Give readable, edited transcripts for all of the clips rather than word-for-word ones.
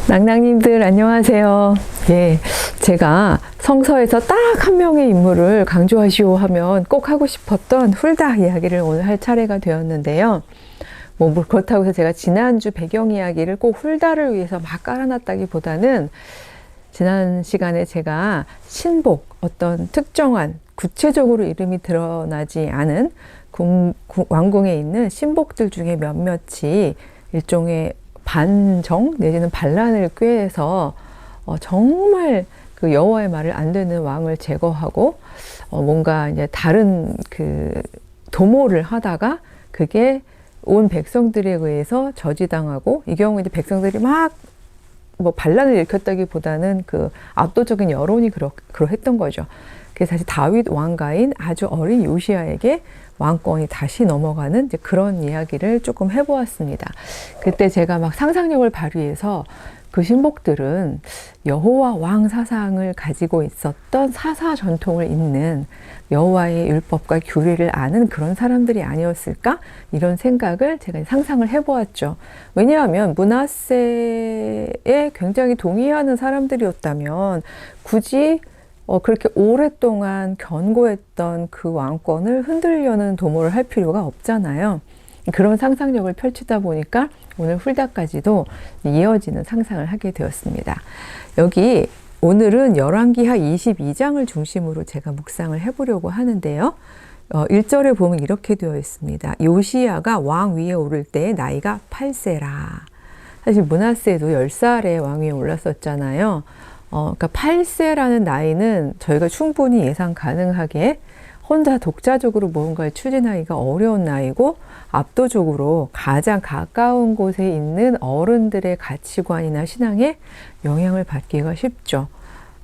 낭낭님들 안녕하세요. 예, 제가 성서에서 딱 한 명의 인물을 강조하시오 하면 꼭 하고 싶었던 훌다 이야기를 오늘 할 차례가 되었는데요. 뭐 그렇다고 해서 제가 지난주 배경 이야기를 꼭 훌다를 위해서 막 깔아놨다기보다는 지난 시간에 제가 신복, 어떤 특정한 구체적으로 이름이 드러나지 않은 왕궁에 있는 신복들 중에 몇몇이 일종의 반정 내지는 반란을 꾀해서 정말 그 여호와의 말을 안 듣는 왕을 제거하고 뭔가 이제 다른 그 도모를 하다가 그게 온 백성들에 의해서 저지당하고, 이 경우 이제 백성들이 막 뭐 반란을 일으켰다기보다는 그 압도적인 여론이 그러했던 거죠. 그래서 사실 다윗 왕가인 아주 어린 요시야에게 왕권이 다시 넘어가는 이제 그런 이야기를 조금 해보았습니다. 그때 제가 막 상상력을 발휘해서 그 신복들은 여호와 왕 사상을 가지고 있었던 사사 전통을 잇는 여호와의 율법과 규례를 아는 그런 사람들이 아니었을까? 이런 생각을 제가 상상을 해보았죠. 왜냐하면 므낫세에 굉장히 동의하는 사람들이었다면 굳이 그렇게 오랫동안 견고했던 그 왕권을 흔들려는 도모를 할 필요가 없잖아요. 그런 상상력을 펼치다 보니까 오늘 훌다까지도 이어지는 상상을 하게 되었습니다. 여기 오늘은 열왕기하 22장을 중심으로 제가 묵상을 해보려고 하는데요. 1절에 보면 이렇게 되어 있습니다. 요시야가 왕 위에 오를 때 나이가 8세라. 사실 므낫세도 10살에 왕 위에 올랐었잖아요. 그러니까 8세라는 나이는 저희가 충분히 예상 가능하게 혼자 독자적으로 무언가를 추진하기가 어려운 나이고, 압도적으로 가장 가까운 곳에 있는 어른들의 가치관이나 신앙에 영향을 받기가 쉽죠.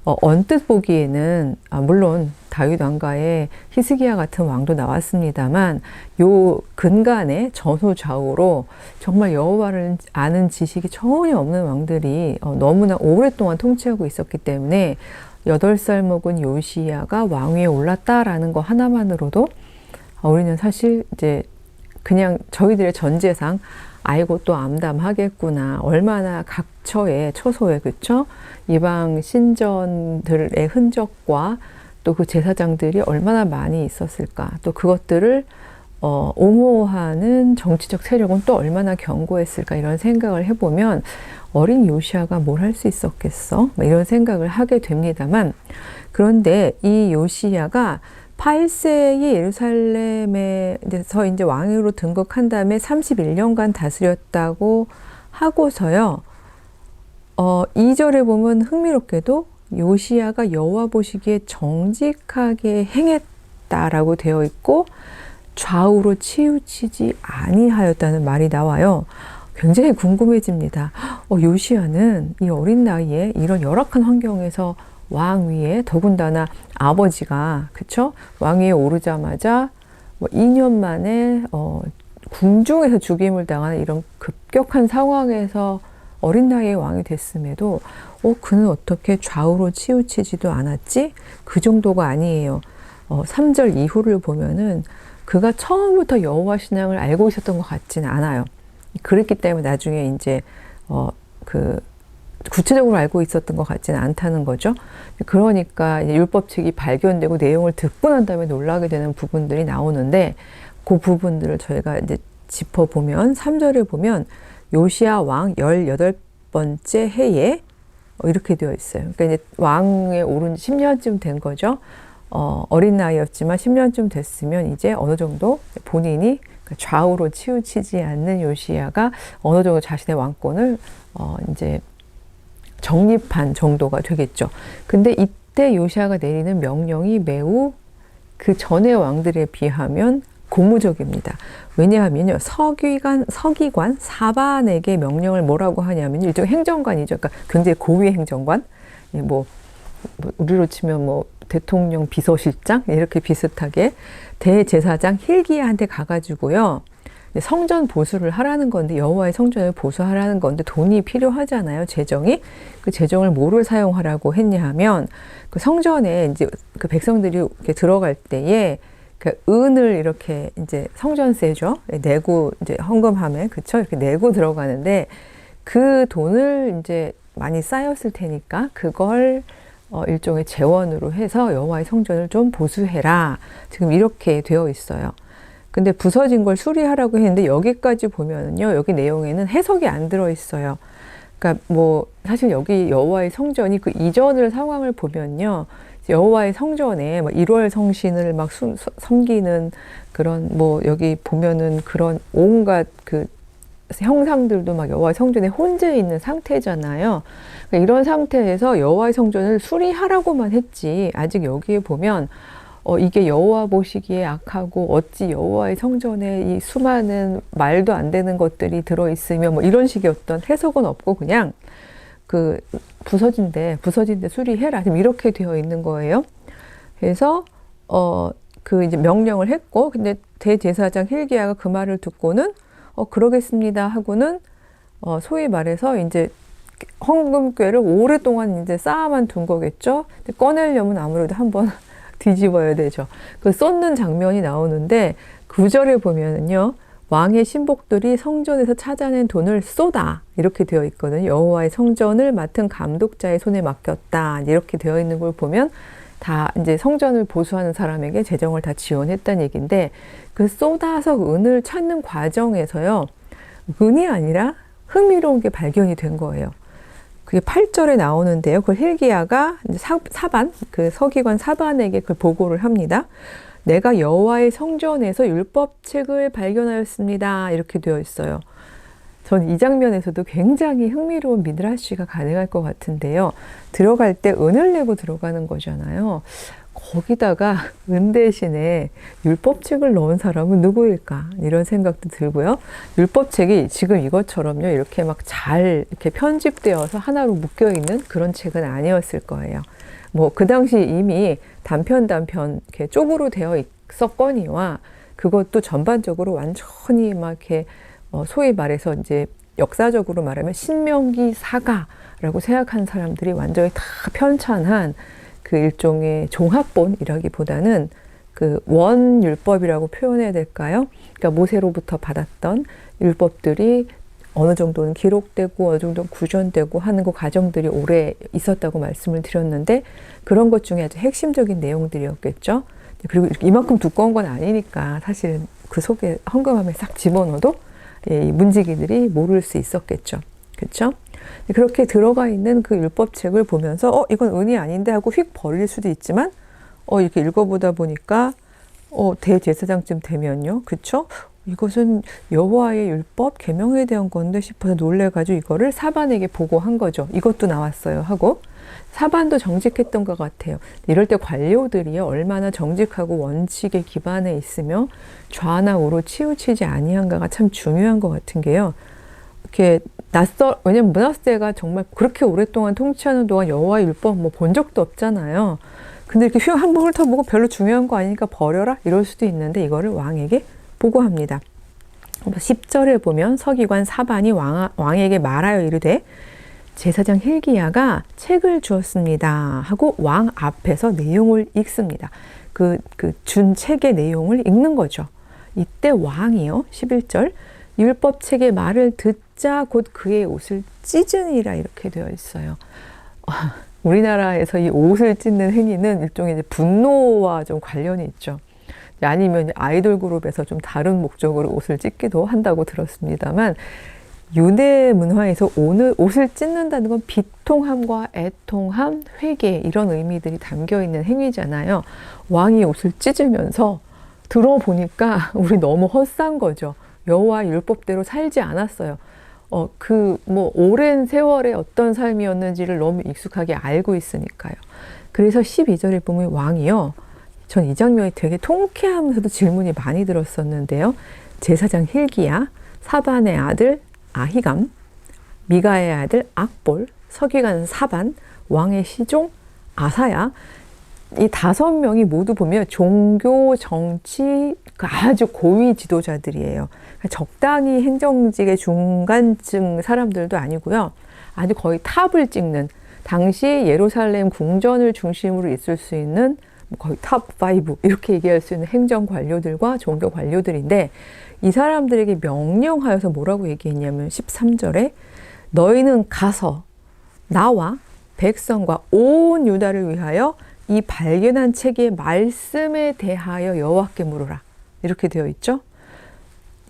언뜻 보기에는 물론 다윗 왕가에 히스기야 같은 왕도 나왔습니다만, 요 근간에 전후좌우로 정말 여호와를 아는 지식이 전혀 없는 왕들이 너무나 오랫동안 통치하고 있었기 때문에 8살 먹은 요시야가 왕위에 올랐다라는 거 하나만으로도 우리는 사실 이제 그냥 저희들의 전제상 아이고 또 암담하겠구나, 얼마나 각처에 처소에 그쵸? 이방 신전들의 흔적과 또 그 제사장들이 얼마나 많이 있었을까, 또 그것들을 옹호하는 정치적 세력은 또 얼마나 견고했을까, 이런 생각을 해보면 어린 요시야가 뭘 할 수 있었겠어? 이런 생각을 하게 됩니다만, 그런데 이 요시야가 8세의 예루살렘에서 이제 왕으로 등극한 다음에 31년간 다스렸다고 하고서요. 2절에 보면 흥미롭게도 요시야가 여호와 보시기에 정직하게 행했다라고 되어 있고, 좌우로 치우치지 아니하였다는 말이 나와요. 굉장히 궁금해집니다. 요시야는 이 어린 나이에 이런 열악한 환경에서 왕 위에, 더군다나 아버지가 그쵸? 왕 위에 오르자마자 2년 만에 궁중에서 죽임을 당하는 이런 급격한 상황에서 어린 나이에 왕이 됐음에도 그는 어떻게 좌우로 치우치지도 않았지? 그 정도가 아니에요. 3절 이후를 보면은 그가 처음부터 여호와 신앙을 알고 있었던 것 같지는 않아요. 그랬기 때문에 나중에 이제 구체적으로 알고 있었던 것 같지는 않다는 거죠. 그러니까 이제 율법책이 발견되고 내용을 듣고 난 다음에 놀라게 되는 부분들이 나오는데, 그 부분들을 저희가 이제 짚어보면 3절에 보면 요시야 왕 18번째 해에 이렇게 되어 있어요. 그러니까 이제 왕에 오른 지 10년쯤 된 거죠. 어린 나이였지만 10년쯤 됐으면 이제 어느 정도 본인이 좌우로 치우치지 않는 요시야가 어느 정도 자신의 왕권을 이제 정립한 정도가 되겠죠. 근데 이때 요시야가 내리는 명령이 매우 그 전의 왕들에 비하면 고무적입니다. 왜냐하면요, 서기관 사반에게 명령을 뭐라고 하냐면 일종의 행정관이죠. 그러니까 굉장히 고위의 행정관, 뭐 우리로 치면 뭐 대통령 비서실장 이렇게 비슷하게 대제사장 힐기야한테 가가지고요, 성전 보수를 하라는 건데, 여호와의 성전을 보수하라는 건데 돈이 필요하잖아요, 재정이. 그 재정을 뭐를 사용하라고 했냐 하면, 그 성전에 이제 그 백성들이 이렇게 들어갈 때에 그 은을 이렇게 이제 성전세죠. 내고 이제 헌금함에 그쵸? 이렇게 내고 들어가는데 그 돈을 이제 많이 쌓였을 테니까 그걸 일종의 재원으로 해서 여호와의 성전을 좀 보수해라. 지금 이렇게 되어 있어요. 근데 부서진 걸 수리하라고 했는데 여기까지 보면은요, 여기 내용에는 해석이 안 들어 있어요. 그러니까 뭐 사실 여기 여호와의 성전이 그 이전을 상황을 보면요, 여호와의 성전에 뭐 1월 성신을 막 섬기는 그런 뭐 여기 보면은 그런 온갖 그 형상들도 막 여호와의 성전에 혼재해 있는 상태잖아요. 그러니까 이런 상태에서 여호와의 성전을 수리하라고만 했지, 아직 여기에 보면 이게 여호와 보시기에 악하고 어찌 여호와의 성전에 이 수많은 말도 안 되는 것들이 들어있으며 뭐 이런 식의 어떤 해석은 없고 그냥 그 부서진 데 수리해라. 지금 이렇게 되어 있는 거예요. 그래서 그 이제 명령을 했고, 근데 대제사장 힐기야가 그 말을 듣고는 그러겠습니다 하고는 소위 말해서 이제 헌금꾀를 오랫동안 이제 쌓아만 둔 거겠죠. 근데 꺼내려면 아무래도 한번 뒤집어야 되죠. 그 쏟는 장면이 나오는데 9절에 보면은요, 왕의 신복들이 성전에서 찾아낸 돈을 쏟아 이렇게 되어 있거든요. 여호와의 성전을 맡은 감독자의 손에 맡겼다 이렇게 되어 있는 걸 보면 다 이제 성전을 보수하는 사람에게 재정을 다 지원했다는 얘기인데, 그 쏟아서 은을 찾는 과정에서요, 은이 아니라 흥미로운 게 발견이 된 거예요. 그게 8절에 나오는데요. 그걸 힐기야가 사반, 그 서기관 사반에게 그걸 보고를 합니다. 내가 여호와의 성전에서 율법책을 발견하였습니다. 이렇게 되어 있어요. 전 이 장면에서도 굉장히 흥미로운 미드라시가 가능할 것 같은데요. 들어갈 때 은을 내고 들어가는 거잖아요. 거기다가 은 대신에 율법책을 넣은 사람은 누구일까? 이런 생각도 들고요. 율법책이 지금 이것처럼요, 이렇게 막 잘 이렇게 편집되어서 하나로 묶여 있는 그런 책은 아니었을 거예요. 뭐 그 당시 이미 단편 이렇게 쪽으로 되어 있었거니와, 그것도 전반적으로 완전히 막 이렇게 소위 말해서 이제 역사적으로 말하면 신명기 사가라고 생각한 사람들이 완전히 다 편찬한 그 일종의 종합본이라기보다는 그 원율법이라고 표현해야 될까요? 그러니까 모세로부터 받았던 율법들이 어느 정도는 기록되고 어느 정도는 구전되고 하는 그 과정들이 오래 있었다고 말씀을 드렸는데, 그런 것 중에 아주 핵심적인 내용들이었겠죠. 그리고 이만큼 두꺼운 건 아니니까 사실은 그 속에 헌금함에 싹 집어넣어도 이 문지기들이 모를 수 있었겠죠. 그렇죠? 그렇게 들어가 있는 그 율법책을 보면서 이건 은이 아닌데 하고 휙 버릴 수도 있지만 이렇게 읽어보다 보니까 대제사장쯤 되면요, 그렇죠? 이것은 여호와의 율법 계명에 대한 건데 싶어서 놀래가지고 이거를 사반에게 보고한 거죠. 이것도 나왔어요 하고, 사반도 정직했던 것 같아요. 이럴 때 관료들이요, 얼마나 정직하고 원칙에 기반해 있으며 좌나 우로 치우치지 아니한가가 참 중요한 것 같은 게요. 이렇게 왜냐면 므낫세가 정말 그렇게 오랫동안 통치하는 동안 여호와의 율법 뭐 본 적도 없잖아요. 근데 이렇게 휙 한번 훑어보고 별로 중요한 거 아니니까 버려라 이럴 수도 있는데, 이거를 왕에게 보고합니다. 10절에 보면 서기관 사반이 왕에게 말하여 이르되 제사장 힐기야가 책을 주었습니다 하고 왕 앞에서 내용을 읽습니다. 그 준 책의 내용을 읽는 거죠. 이때 왕이요, 11절, 율법책의 말을 듣자 곧 그의 옷을 찢으니라 이렇게 되어 있어요. 우리나라에서 이 옷을 찢는 행위는 일종의 이제 분노와 좀 관련이 있죠. 아니면 아이돌 그룹에서 좀 다른 목적으로 옷을 찢기도 한다고 들었습니다만, 유대 문화에서 옷을 찢는다는 건 비통함과 애통함, 회개 이런 의미들이 담겨 있는 행위잖아요. 왕이 옷을 찢으면서 들어보니까 우리 너무 헛산 거죠. 여호와 율법대로 살지 않았어요. 오랜 세월의 어떤 삶이었는지를 너무 익숙하게 알고 있으니까요. 그래서 12절에 보면 왕이요, 전 이 장면이 되게 통쾌하면서도 질문이 많이 들었었는데요. 제사장 힐기야, 사반의 아들 아히감, 미가의 아들 악볼, 서기관 사반, 왕의 시종 아사야, 이 5명이 모두 보면 종교, 정치 아주 고위 지도자들이에요. 적당히 행정직의 중간층 사람들도 아니고요. 아주 거의 탑을 찍는, 당시 예루살렘 궁전을 중심으로 있을 수 있는 거의 탑 5 이렇게 얘기할 수 있는 행정 관료들과 종교 관료들인데 이 사람들에게 명령하여서 뭐라고 얘기했냐면 13절에 너희는 가서 나와 백성과 온 유다를 위하여 이 발견한 책의 말씀에 대하여 여호와께 물으라. 이렇게 되어 있죠.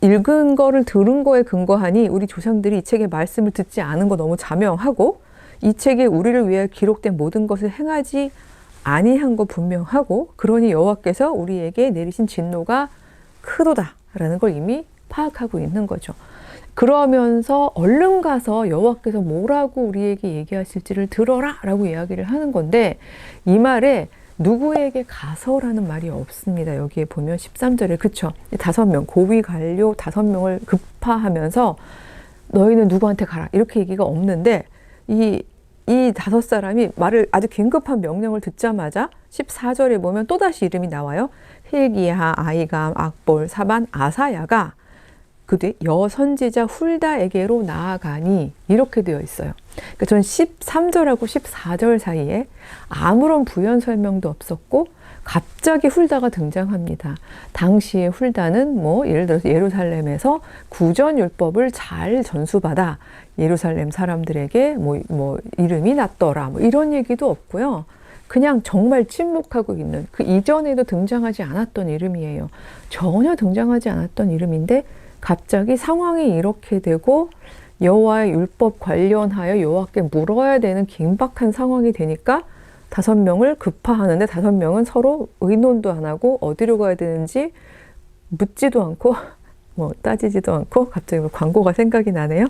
읽은 거를 들은 거에 근거하니 우리 조상들이 이 책의 말씀을 듣지 않은 거 너무 자명하고 이 책에 우리를 위해 기록된 모든 것을 행하지 아니한 거 분명하고 그러니 여호와께서 우리에게 내리신 진노가 크도다라는 걸 이미 파악하고 있는 거죠. 그러면서 얼른 가서 여호와께서 뭐라고 우리에게 얘기하실지를 들어라 라고 이야기를 하는 건데 이 말에 누구에게 가서라는 말이 없습니다. 여기에 보면 13절에 그쵸? 5명 고위 관료 5명을 급파하면서 너희는 누구한테 가라 이렇게 얘기가 없는데 이 5사람이 말을 아주 긴급한 명령을 듣자마자 14절에 보면 또다시 이름이 나와요. hil기야, 아이감, 악볼, 사반, 아사야가 그 뒤에 여선지자 훌다에게로 나아가니 이렇게 되어 있어요. 그러니까 전 13절하고 14절 사이에 아무런 부연 설명도 없었고 갑자기 훌다가 등장합니다. 당시에 훌다는 뭐 예를 들어서 예루살렘에서 구전율법을 잘 전수받아 예루살렘 사람들에게 뭐 이름이 났더라 뭐 이런 얘기도 없고요. 그냥 정말 침묵하고 있는 그 이전에도 등장하지 않았던 이름이에요. 전혀 등장하지 않았던 이름인데 갑자기 상황이 이렇게 되고 여호와의 율법 관련하여 여호와께 물어야 되는 긴박한 상황이 되니까 5명을 급파하는데 5명은 서로 의논도 안 하고 어디로 가야 되는지 묻지도 않고 뭐 따지지도 않고 갑자기 뭐 광고가 생각이 나네요.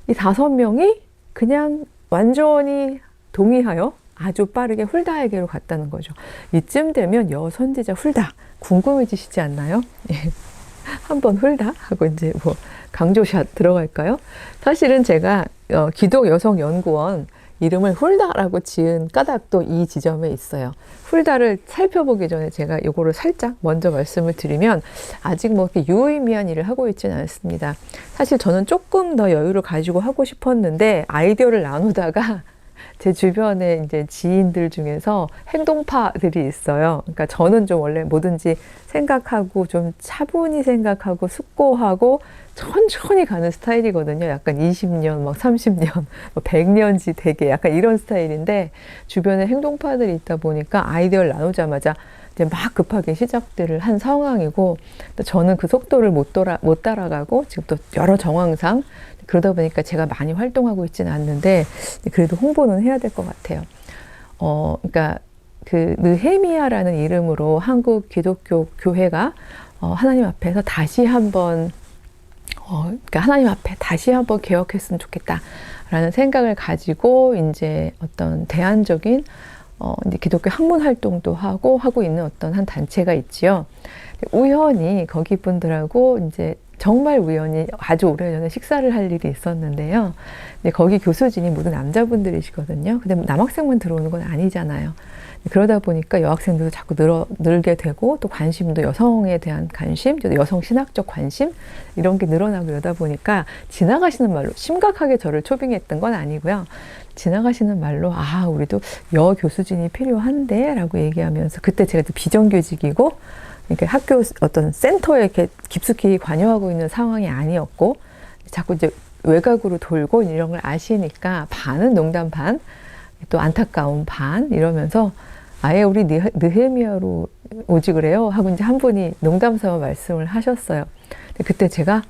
이 5명이 그냥 완전히 동의하여 아주 빠르게 훌다에게로 갔다는 거죠. 이쯤 되면 여선지자 훌다 궁금해지시지 않나요? 한번 훌다 하고 이제 뭐 강조샷 들어갈까요? 사실은 제가 기독여성연구원 이름을 훌다라고 지은 까닭도 이 지점에 있어요. 훌다를 살펴보기 전에 제가 요거를 살짝 먼저 말씀을 드리면 아직 뭐 이렇게 유의미한 일을 하고 있지는 않습니다. 사실 저는 조금 더 여유를 가지고 하고 싶었는데 아이디어를 나누다가 제 주변에 이제 지인들 중에서 행동파들이 있어요. 그러니까 저는 좀 원래 뭐든지 생각하고 좀 차분히 생각하고 숙고하고 천천히 가는 스타일이거든요. 약간 20년, 막 30년, 100년지 되게 약간 이런 스타일인데 주변에 행동파들이 있다 보니까 아이디어를 나누자마자 이제 막 급하게 시작들을 한 상황이고 또 저는 그 속도를 못 따라가고 지금 또 여러 정황상 그러다 보니까 제가 많이 활동하고 있지는 않는데 그래도 홍보는 해야 될 것 같아요. 그러니까 그 느헤미야라는 이름으로 한국 기독교 교회가 하나님 앞에서 다시 한번 그러니까 하나님 앞에 다시 한번 개혁했으면 좋겠다라는 생각을 가지고 이제 어떤 대안적인 이제 기독교 학문 활동도 하고 있는 어떤 한 단체가 있지요. 우연히 거기 분들하고 이제 정말 우연히 아주 오래전에 식사를 할 일이 있었는데요. 근데 거기 교수진이 모두 남자분들이시거든요. 근데 남학생만 들어오는 건 아니잖아요. 그러다 보니까 여학생들도 자꾸 늘게 되고 또 관심도 여성에 대한 관심, 여성 신학적 관심 이런 게 늘어나고 이러다 보니까 지나가시는 말로 심각하게 저를 초빙했던 건 아니고요. 지나가시는 말로 우리도 여 교수진이 필요한데 라고 얘기하면서 그때 제가 비정규직이고 이렇게 학교 어떤 센터에 이렇게 깊숙이 관여하고 있는 상황이 아니었고 자꾸 이제 외곽으로 돌고 이런 걸 아시니까 반은 농담 반, 또 안타까운 반 이러면서 아예 우리 느헤미야로 오지 그래요 하고 이제 한 분이 농담 삼아 말씀을 하셨어요. 그때 제가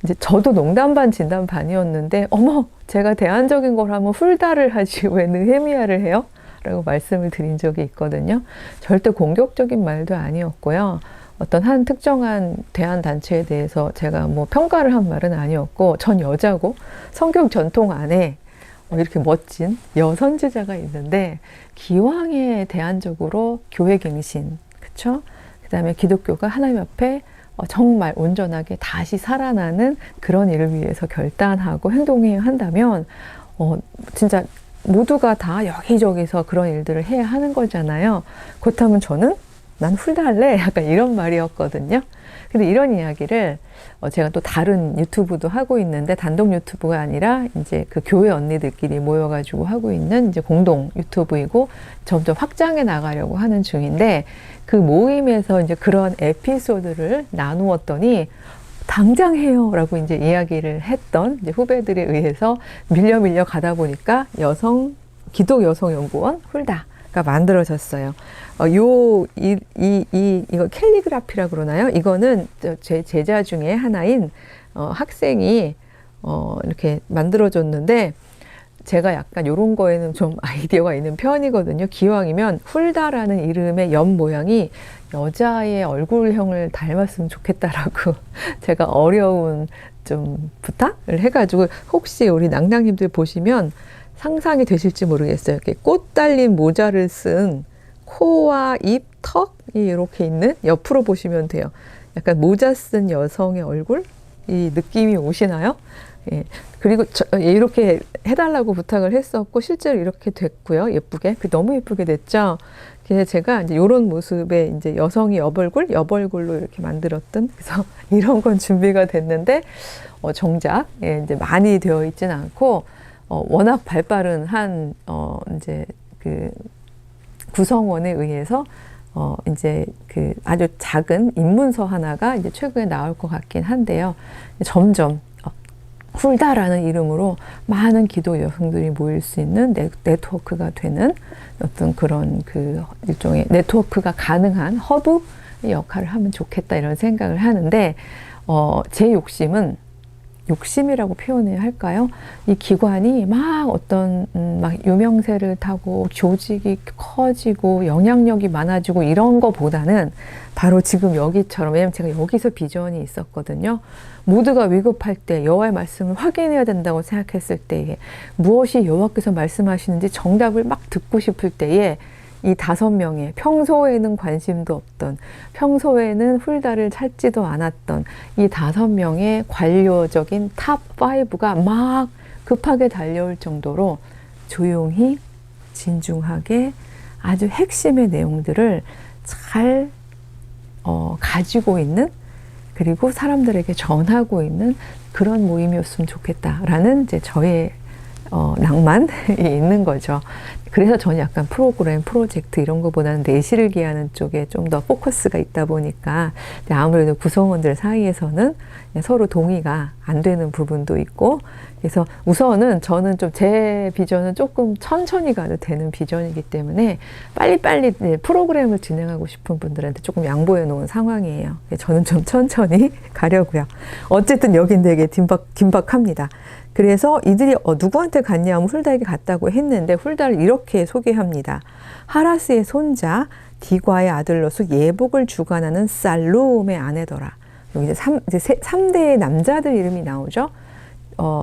이제 저도 농담 반 진담 반이었는데 어머 제가 대안적인 걸 하면 훌다를 하지 왜 느헤미야를 해요? 라고 말씀을 드린 적이 있거든요. 절대 공격적인 말도 아니었고요. 어떤 한 특정한 대안단체에 대해서 제가 뭐 평가를 한 말은 아니었고 전 여자고 성경 전통 안에 이렇게 멋진 여선지자가 있는데 기왕에 대안적으로 교회 갱신, 그쵸? 그 다음에 기독교가 하나님 앞에 정말 온전하게 다시 살아나는 그런 일을 위해서 결단하고 행동해야 한다면 진짜 모두가 다 여기저기서 그런 일들을 해야 하는 거잖아요. 그렇다면 저는 난 훌다 할래? 약간 이런 말이었거든요. 근데 이런 이야기를 제가 또 다른 유튜브도 하고 있는데 단독 유튜브가 아니라 이제 그 교회 언니들끼리 모여가지고 하고 있는 이제 공동 유튜브이고 점점 확장해 나가려고 하는 중인데 그 모임에서 이제 그런 에피소드를 나누었더니 당장 해요 라고 이제 이야기를 했던 이제 후배들에 의해서 밀려 가다 보니까 기독 여성연구원 훌다가 만들어졌어요. 이거 캘리그라피라 그러나요? 이거는 제 제자 중에 하나인 학생이 이렇게 만들어줬는데 제가 약간 이런 거에는 좀 아이디어가 있는 편이거든요. 기왕이면 훌다라는 이름의 옆 모양이 여자의 얼굴형을 닮았으면 좋겠다라고 제가 어려운 좀 부탁을 해가지고 혹시 우리 낭낭님들 보시면 상상이 되실지 모르겠어요. 이렇게 꽃 달린 모자를 쓴 코와 입, 턱이 이렇게 있는 옆으로 보시면 돼요. 약간 모자 쓴 여성의 얼굴? 이 느낌이 오시나요? 예. 그리고 이렇게 해달라고 부탁을 했었고 실제로 이렇게 됐고요. 예쁘게. 너무 예쁘게 됐죠. 그래서 제가 이제 이런 모습의 이제 여성이 옆얼굴로 이렇게 만들었던 그래서 이런 건 준비가 됐는데 정작 이제 많이 되어 있진 않고 워낙 발빠른 한 이제 그 구성원에 의해서 이제 그 아주 작은 입문서 하나가 이제 최근에 나올 것 같긴 한데요. 점점 훌다라는 이름으로 많은 기도 여성들이 모일 수 있는 네트워크가 되는 어떤 그런 그 일종의 네트워크가 가능한 허브 역할을 하면 좋겠다 이런 생각을 하는데 제 욕심이라고 표현해야 할까요? 이 기관이 막 어떤 막 유명세를 타고 조직이 커지고 영향력이 많아지고 이런 거보다는 바로 지금 여기처럼 왜냐면 제가 여기서 비전이 있었거든요. 모두가 위급할 때 여호와의 말씀을 확인해야 된다고 생각했을 때에 무엇이 여호와께서 말씀하시는지 정답을 막 듣고 싶을 때에 이 5명의 평소에는 관심도 없던 평소에는 훌다를 찾지도 않았던 이 5명의 관료적인 탑 5가 막 급하게 달려올 정도로 조용히 진중하게 아주 핵심의 내용들을 잘 가지고 있는 그리고 사람들에게 전하고 있는 그런 모임이었으면 좋겠다라는 이제 저의 낭만이 있는 거죠. 그래서 저는 약간 프로그램, 프로젝트 이런 거보다는 내실을 기하는 쪽에 좀 더 포커스가 있다 보니까 아무래도 구성원들 사이에서는 서로 동의가 안 되는 부분도 있고 그래서 우선은 저는 좀 제 비전은 조금 천천히 가도 되는 비전이기 때문에 빨리빨리 프로그램을 진행하고 싶은 분들한테 조금 양보해 놓은 상황이에요. 저는 좀 천천히 가려고요. 어쨌든 여긴 되게 긴박합니다. 그래서 이들이 누구한테 갔냐 하면 훌다에게 갔다고 했는데 훌다를 이렇게 소개합니다. 하라스의 손자 디과의 아들로서 예복을 주관하는 살룸의 아내더라. 여기 이제 3대의 남자들 이름이 나오죠.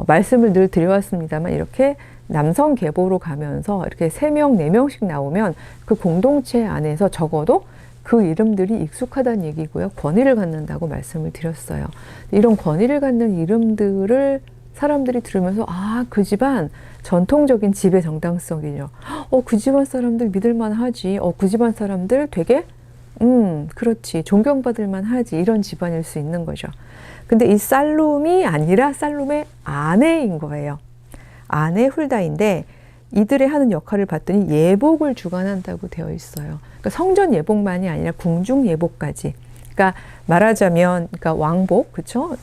말씀을 늘 드려왔습니다만 이렇게 남성 계보로 가면서 이렇게 3명, 4명씩 나오면 그 공동체 안에서 적어도 그 이름들이 익숙하다는 얘기고요. 권위를 갖는다고 말씀을 드렸어요. 이런 권위를 갖는 이름들을 사람들이 들으면서 그 집안 전통적인 지배 정당성이죠. 그 집안 사람들 믿을만 하지. 그 집안 사람들 되게 그렇지. 존경받을만 하지. 이런 집안일 수 있는 거죠. 근데 이 살룸이 아니라 살룸의 아내인 거예요. 아내 훌다인데 이들의 하는 역할을 봤더니 예복을 주관한다고 되어 있어요. 그러니까 성전 예복만이 아니라 궁중 예복까지. 그러니까 말하자면 그러니까 왕복, 그렇죠?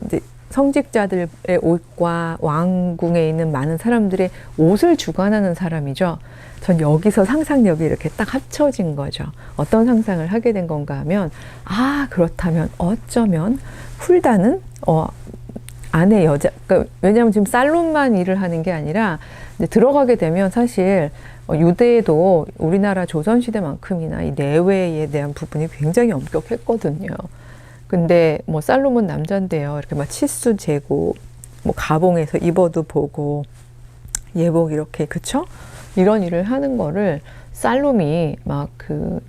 이제 성직자들의 옷과 왕궁에 있는 많은 사람들의 옷을 주관하는 사람이죠. 전 여기서 상상력이 이렇게 딱 합쳐진 거죠. 어떤 상상을 하게 된 건가 하면 그렇다면 어쩌면 훌다는 아내 여자, 그러니까 왜냐하면 지금 살룸만 일을 하는 게 아니라 이제 들어가게 되면 사실 유대에도 우리나라 조선시대만큼이나 이 내외에 대한 부분이 굉장히 엄격했거든요. 근데 뭐 살룸은 남잔데요. 이렇게 막 치수 재고, 뭐 가봉에서 입어도 보고, 예복 이렇게, 그쵸? 이런 일을 하는 거를 살룸이 막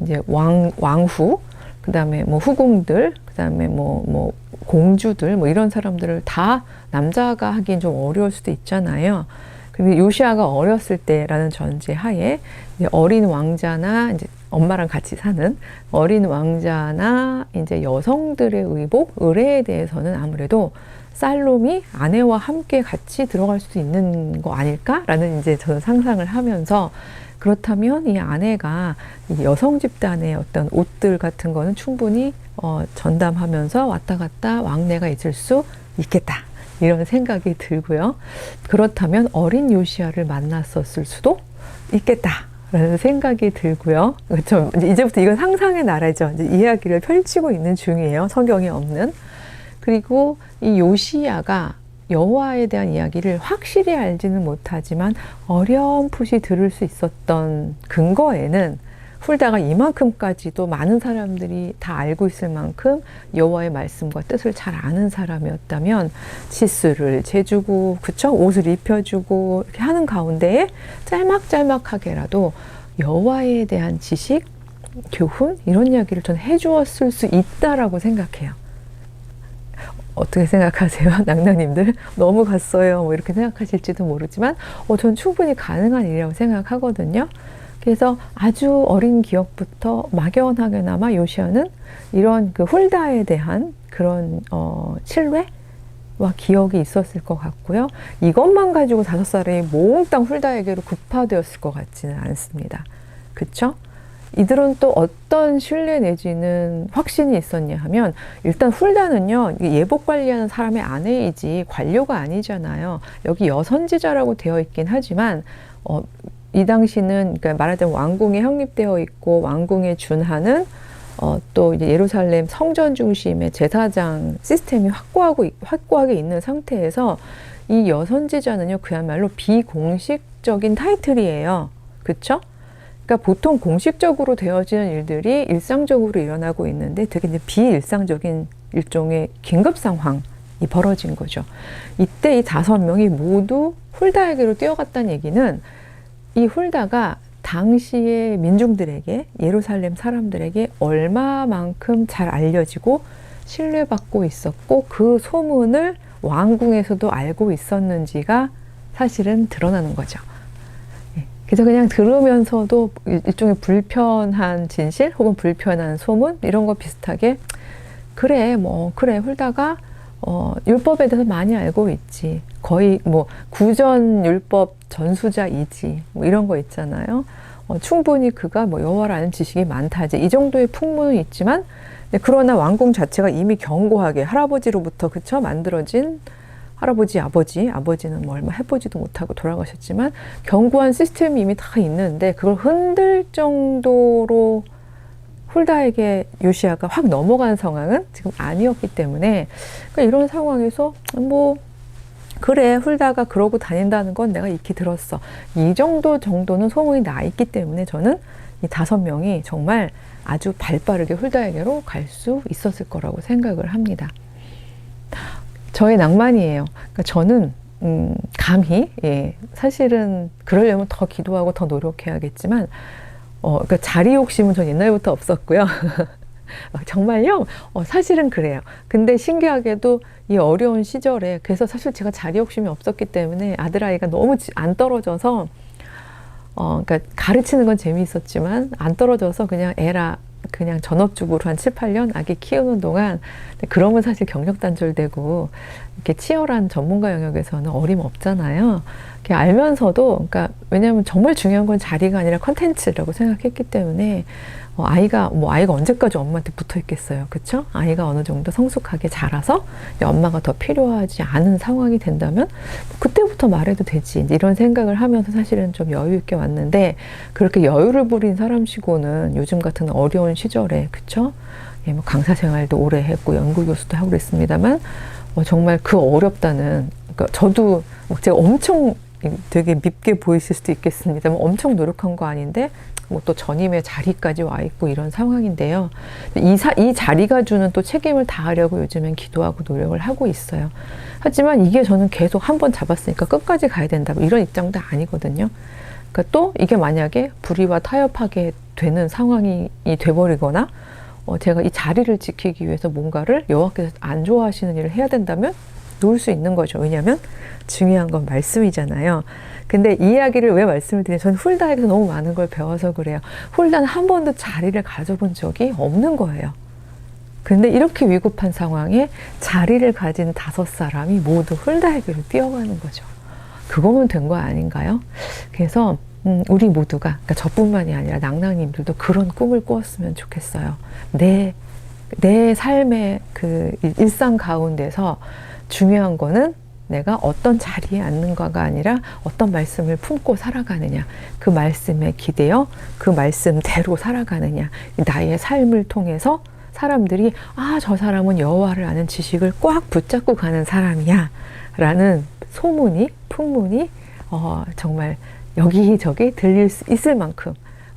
이제 왕후, 그 다음에 뭐 후궁들, 그 다음에 뭐 공주들, 뭐 이런 사람들을 다 남자가 하긴 좀 어려울 수도 있잖아요. 근데 요시아가 어렸을 때라는 전제 하에 이제 어린 왕자나 이제 엄마랑 같이 사는 어린 왕자나 이제 여성들의 의복, 의례에 대해서는 아무래도 살롬이 아내와 함께 같이 들어갈 수도 있는 거 아닐까라는 이제 저는 상상을 하면서, 그렇다면 이 아내가 이 여성 집단의 어떤 옷들 같은 거는 충분히 전담하면서 왔다 갔다 왕래가 있을 수 있겠다, 이런 생각이 들고요. 그렇다면 어린 요시야를 만났었을 수도 있겠다 라는 생각이 들고요. 그렇죠. 이제부터 이건 상상의 나라죠. 이제 이야기를 펼치고 있는 중이에요. 성경에 없는. 그리고 이 요시야가 여호와에 대한 이야기를 확실히 알지는 못하지만 어렴풋이 들을 수 있었던 근거에는 훌다가 이만큼까지도 많은 사람들이 다 알고 있을 만큼 여호와의 말씀과 뜻을 잘 아는 사람이었다면 치수를 재주고, 그쵸? 옷을 입혀주고 이렇게 하는 가운데에 짤막짤막하게라도 여호와에 대한 지식, 교훈 이런 이야기를 전 해주었을 수 있다라고 생각해요. 어떻게 생각하세요? 낭낭님들 너무 갔어요 뭐 이렇게 생각하실지도 모르지만 전 충분히 가능한 일이라고 생각하거든요. 그래서 아주 어린 기억부터 막연하게나마 요시야는 이런 그 훌다에 대한 그런 신뢰와 기억이 있었을 것 같고요. 이것만 가지고 5살의 몽땅 훌다에게로 급파되었을 것 같지는 않습니다. 그쵸? 이들은 또 어떤 신뢰 내지는 확신이 있었냐 하면, 일단 훌다는요 예복 관리하는 사람의 아내이지 관료가 아니잖아요. 여기 여선지자라고 되어 있긴 하지만 이 당시는 그러니까 말하자면 왕궁에 형립되어 있고 왕궁에 준하는 또 이제 예루살렘 성전 중심의 제사장 시스템이 확고하게 있는 상태에서 이 여선지자는요 그야말로 비공식적인 타이틀이에요. 그쵸? 그러니까 보통 공식적으로 되어지는 일들이 일상적으로 일어나고 있는데 되게 이제 비일상적인 일종의 긴급 상황이 벌어진 거죠. 이때 이 5명이 모두 훌다에게로 뛰어갔다는 얘기는 이 훌다가 당시의 민중들에게, 예루살렘 사람들에게 얼마만큼 잘 알려지고 신뢰받고 있었고 그 소문을 왕궁에서도 알고 있었는지가 사실은 드러나는 거죠. 그래서 그냥 들으면서도 일종의 불편한 진실 혹은 불편한 소문 이런 거 비슷하게 그래 훌다가 율법에 대해서 많이 알고 있지, 거의 뭐 구전 율법 전수자이지 뭐 이런 거 있잖아요. 충분히 그가 뭐 여호와를 아는 지식이 많다지 이 정도의 풍문은 있지만, 그러나 왕궁 자체가 이미 견고하게 할아버지로부터 그쵸 만들어진, 아버지는 뭐 얼마 해보지도 못하고 돌아가셨지만 견고한 시스템이 이미 다 있는데 그걸 흔들 정도로 훌다에게 요시야가 확 넘어간 상황은 지금 아니었기 때문에, 그러니까 이런 상황에서 뭐 그래 훌다가 그러고 다닌다는 건 내가 익히 들었어, 이 정도는 소문이 나 있기 때문에 저는 이 5명이 정말 아주 발빠르게 훌다에게로 갈 수 있었을 거라고 생각을 합니다. 저의 낭만이에요. 그러니까 저는 감히 사실은 그러려면 더 기도하고 더 노력해야겠지만 그러니까 자리 욕심은 전 옛날부터 없었고요. 정말요? 사실은 그래요. 근데 신기하게도 이 어려운 시절에, 그래서 사실 제가 자리 욕심이 없었기 때문에 아들아이가 너무 안 떨어져서 그러니까 가르치는 건 재미있었지만 안 떨어져서 그냥 전업주부로 한 7, 8년 아기 키우는 동안, 그러면 사실 경력 단절되고 이렇게 치열한 전문가 영역에서는 어림없잖아요. 알면서도, 그러니까 왜냐하면 정말 중요한 건 자리가 아니라 컨텐츠라고 생각했기 때문에 아이가 언제까지 엄마한테 붙어 있겠어요. 그쵸? 아이가 어느 정도 성숙하게 자라서 엄마가 더 필요하지 않은 상황이 된다면 그때부터 말해도 되지, 이런 생각을 하면서 사실은 좀 여유 있게 왔는데, 그렇게 여유를 부린 사람치고는 요즘 같은 어려운 시절에, 그쵸? 뭐 강사 생활도 오래 했고 연구교수도 하고 그랬습니다만 정말 그 어렵다는, 그러니까 저도 제가 엄청 되게 밉게 보이실 수도 있겠습니다만 엄청 노력한 거 아닌데 뭐 또 전임의 자리까지 와 있고 이런 상황인데요. 이 자리가 주는 또 책임을 다하려고 요즘엔 기도하고 노력을 하고 있어요. 하지만 이게 저는 계속 한 번 잡았으니까 끝까지 가야 된다, 뭐 이런 입장도 아니거든요. 그러니까 또 이게 만약에 불의와 타협하게 되는 상황이 돼버리거나 제가 이 자리를 지키기 위해서 뭔가를 여호와께서 안 좋아하시는 일을 해야 된다면 놓을 수 있는 거죠. 왜냐하면 중요한 건 말씀이잖아요. 근데 이 이야기를 왜 말씀을 드리냐면 저는 훌다에서 너무 많은 걸 배워서 그래요. 훌다는 한 번도 자리를 가져본 적이 없는 거예요. 근데 이렇게 위급한 상황에 자리를 가진 5사람이 모두 훌다에게로 뛰어가는 거죠. 그거면 된 거 아닌가요? 그래서 우리 모두가, 그러니까 저뿐만이 아니라 낭낭님들도 그런 꿈을 꾸었으면 좋겠어요. 내 삶의 그 일상 가운데서 중요한 거는 내가 어떤 자리에 앉는가가 아니라 어떤 말씀을 품고 살아가느냐, 그 말씀에 기대어 그 말씀대로 살아가느냐, 나의 삶을 통해서 사람들이 저 사람은 여호와를 아는 지식을 꽉 붙잡고 가는 사람이야 라는 소문이, 풍문이 정말 여기저기 들릴 수 있을 만큼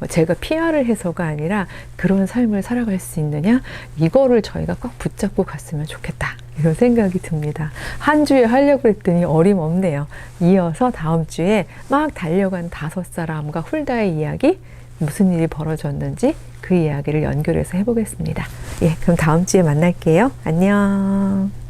제가 PR을 해서가 아니라 그런 삶을 살아갈 수 있느냐, 이거를 저희가 꼭 붙잡고 갔으면 좋겠다, 이런 생각이 듭니다. 한 주에 하려고 했더니 어림없네요. 이어서 다음 주에 막 달려간 5사람과 훌다의 이야기, 무슨 일이 벌어졌는지 그 이야기를 연결해서 해보겠습니다. 예, 그럼 다음 주에 만날게요. 안녕.